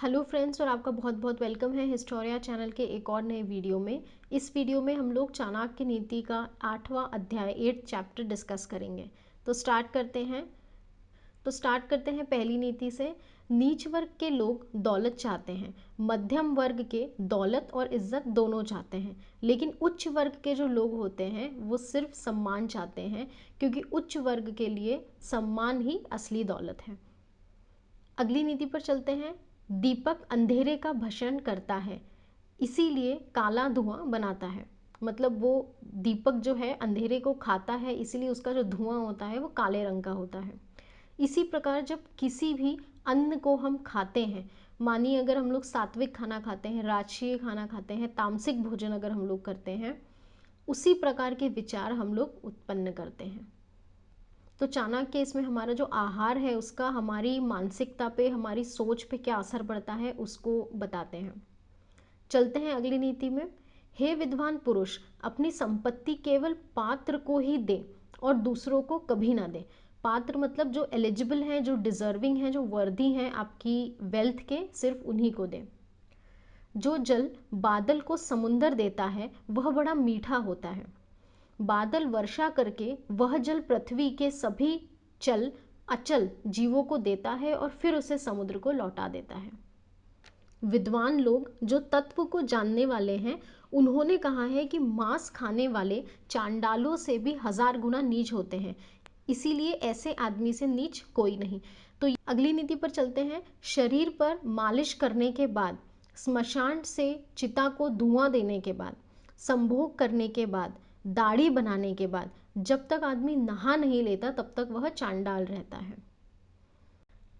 Hello friends और आपका बहुत बहुत वेलकम है हिस्टोरिया चैनल के एक और नए वीडियो में। इस वीडियो में हम लोग चाणक्य नीति का 8वां अध्याय 8th चैप्टर डिस्कस करेंगे। तो स्टार्ट करते हैं पहली नीति से। नीच वर्ग के लोग दौलत चाहते हैं, मध्यम वर्ग के दौलत और इज्जत दोनों चाहते हैं, लेकिन उच्च वर्ग के जो लोग होते हैं वो सिर्फ सम्मान चाहते हैं, क्योंकि उच्च वर्ग के लिए सम्मान ही असली दौलत है। अगली नीति पर चलते हैं। दीपक अंधेरे का भक्षण करता है, इसीलिए काला धुआं बनाता है। मतलब वो दीपक जो है अंधेरे को खाता है, इसीलिए उसका जो धुआं होता है वो काले रंग का होता है। इसी प्रकार जब किसी भी अन्न को हम खाते हैं, मानिए अगर हम लोग सात्विक खाना खाते हैं, राजसीय खाना खाते हैं, तामसिक भोजन अगर हम लोग करते हैं, उसी प्रकार के विचार हम लोग उत्पन्न करते हैं। तो चाणक्य इसमें हमारा जो आहार है उसका हमारी मानसिकता पे, हमारी सोच पे क्या असर पड़ता है उसको बताते हैं। चलते हैं अगली नीति में। हे विद्वान पुरुष, अपनी संपत्ति केवल पात्र को ही दे और दूसरों को कभी ना दे। पात्र मतलब जो एलिजिबल हैं, जो डिजर्विंग हैं, जो वर्दी हैं आपकी वेल्थ के, सिर्फ उन्हीं को दे। जो जल बादल को समुंदर देता है वह बड़ा मीठा होता है। बादल वर्षा करके वह जल पृथ्वी के सभी चल अचल जीवों को देता है और फिर उसे समुद्र को लौटा देता है। विद्वान लोग जो तत्व को जानने वाले हैं, उन्होंने कहा है कि मांस खाने वाले चांडालों से भी 1000 गुना नीच होते हैं, इसीलिए ऐसे आदमी से नीच कोई नहीं। तो अगली नीति पर चलते हैं। शरीर पर मालिश करने के बाद, स्मशान से चिता को धुआं देने के बाद, संभोग करने के बाद, दाढ़ी बनाने के बाद, जब तक आदमी नहा नहीं लेता तब तक वह चांडाल रहता है।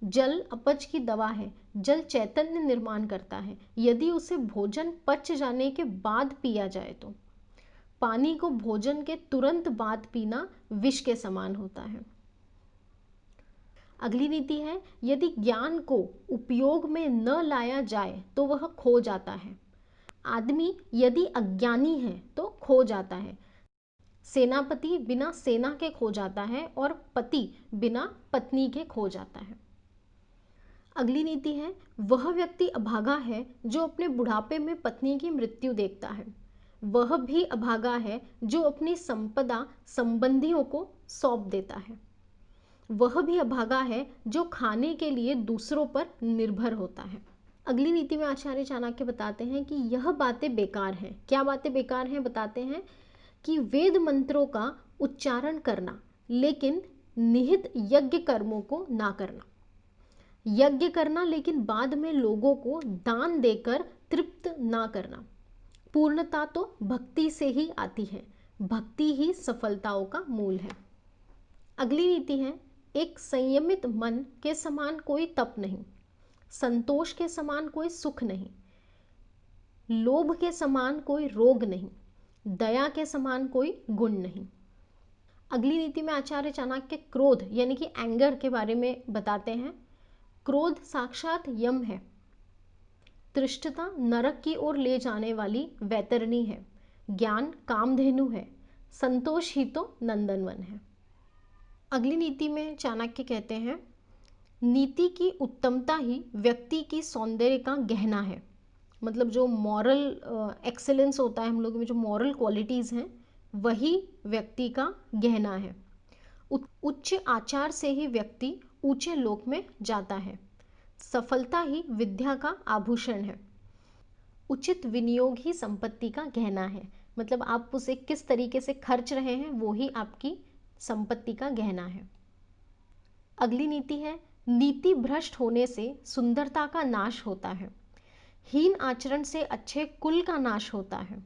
जल अपच की दवा है। जल चैतन्य निर्माण करता है, यदि उसे भोजन पच जाने के बाद पिया जाए तो। पानी को भोजन के तुरंत बाद पीना विष के समान होता है। अगली नीति है, यदि ज्ञान को उपयोग में न लाया जाए तो वह खो जाता है। आदमी यदि अज्ञानी है तो खो जाता है। सेनापति बिना सेना के खो जाता है और पति बिना पत्नी के खो जाता है। अगली नीति है, वह व्यक्ति अभागा है जो अपने बुढ़ापे में पत्नी की मृत्यु देखता है। वह भी अभागा है जो अपनी संपदा संबंधियों को सौंप देता है। वह भी अभागा है जो खाने के लिए दूसरों पर निर्भर होता है। अगली नीति में आचार्य चाणक्य बताते हैं कि यह बातें बेकार हैं। क्या बातें बेकार हैं बताते हैं कि वेद मंत्रों का उच्चारण करना, लेकिन निहित यज्ञ कर्मों को ना करना। यज्ञ करना लेकिन बाद में लोगों को दान देकर तृप्त ना करना। पूर्णता तो भक्ति से ही आती है, भक्ति ही सफलताओं का मूल है। अगली नीति है, एक संयमित मन के समान कोई तप नहीं, संतोष के समान कोई सुख नहीं, लोभ के समान कोई रोग नहीं, दया के समान कोई गुण नहीं। अगली नीति में आचार्य चाणक्य क्रोध यानी कि एंगर के बारे में बताते हैं। क्रोध साक्षात यम है। तृष्टता नरक की ओर ले जाने वाली वैतरणी है। ज्ञान कामधेनु है। संतोष ही तो नंदनवन है। अगली नीति में चाणक्य कहते हैं, नीति की उत्तमता ही व्यक्ति की सौंदर्य का गहना है। मतलब जो मॉरल एक्सेलेंस होता है, हम लोग में जो मॉरल क्वालिटीज़ हैं, वही व्यक्ति का गहना है। उच्च आचार से ही व्यक्ति ऊंचे लोक में जाता है। सफलता ही विद्या का आभूषण है। उचित विनियोग ही संपत्ति का गहना है। मतलब आप उसे किस तरीके से खर्च रहे हैं वो ही आपकी संपत्ति का गहना है। अगली नीति है, नीति भ्रष्ट होने से सुंदरता का नाश होता है। हीन आचरण से अच्छे कुल का नाश होता है।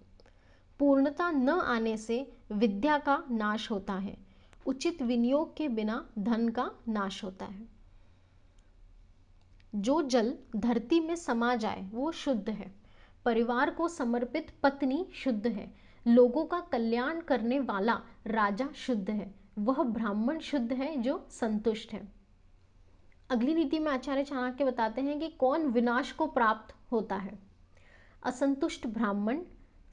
पूर्णता न आने से विद्या का नाश होता है। उचित विनियोग के बिना धन का नाश होता है। जो जल धरती में समा जाए वो शुद्ध है। परिवार को समर्पित पत्नी शुद्ध है। लोगों का कल्याण करने वाला राजा शुद्ध है। वह ब्राह्मण शुद्ध है जो संतुष्ट है। अगली नीति में आचार्य चाणक्य बताते हैं कि कौन विनाश को प्राप्त होता है। असंतुष्ट ब्राह्मण,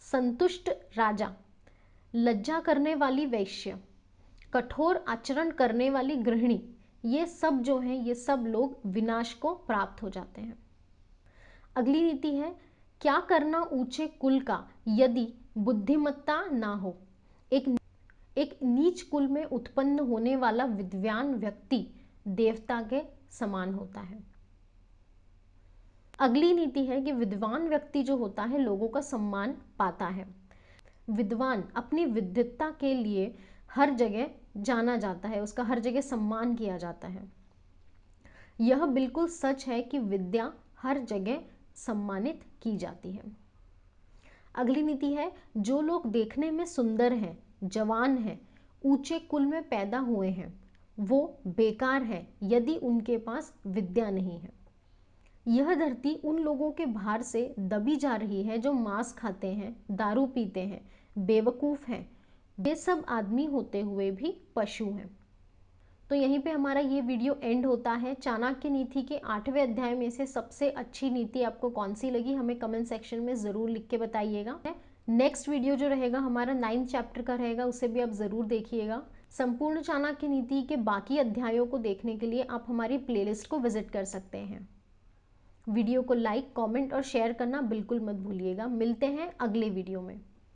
संतुष्ट राजा, लज्जा करने वाली वैश्य, कठोर आचरण करने वाली गृहिणी, ये सब जो हैं ये सब लोग विनाश को प्राप्त हो जाते हैं। अगली नीति है, क्या करना ऊंचे कुल का यदि बुद्धिमत्ता ना हो। एक नीच कुल में उत्पन्न होने वाला विद्वान व्यक्ति देवता के समान होता है। अगली नीति है कि विद्वान व्यक्ति जो होता है लोगों का सम्मान पाता है। विद्वान अपनी विद्वत्ता के लिए हर जगह जाना जाता है, उसका हर जगह सम्मान किया जाता है। यह बिल्कुल सच है कि विद्या हर जगह सम्मानित की जाती है। अगली नीति है, जो लोग देखने में सुंदर हैं, जवान हैं, ऊंचे कुल में पैदा हुए हैं, वो बेकार है यदि उनके पास विद्या नहीं है। यह धरती उन लोगों के भार से दबी जा रही है जो मांस खाते हैं, दारू पीते हैं, बेवकूफ़ हैं, वे सब आदमी होते हुए भी पशु हैं। तो यहीं पे हमारा ये वीडियो एंड होता है। चाणक्य नीति के 8वें अध्याय में से सबसे अच्छी नीति आपको कौन सी लगी हमें कमेंट सेक्शन में ज़रूर लिख के बताइएगा। नेक्स्ट वीडियो जो रहेगा हमारा 9th चैप्टर का रहेगा, उसे भी आप ज़रूर देखिएगा। संपूर्ण चाणक्य नीति के बाकी अध्यायों को देखने के लिए आप हमारी प्लेलिस्ट को विजिट कर सकते हैं। वीडियो को लाइक, कमेंट और शेयर करना बिल्कुल मत भूलिएगा। मिलते हैं अगले वीडियो में।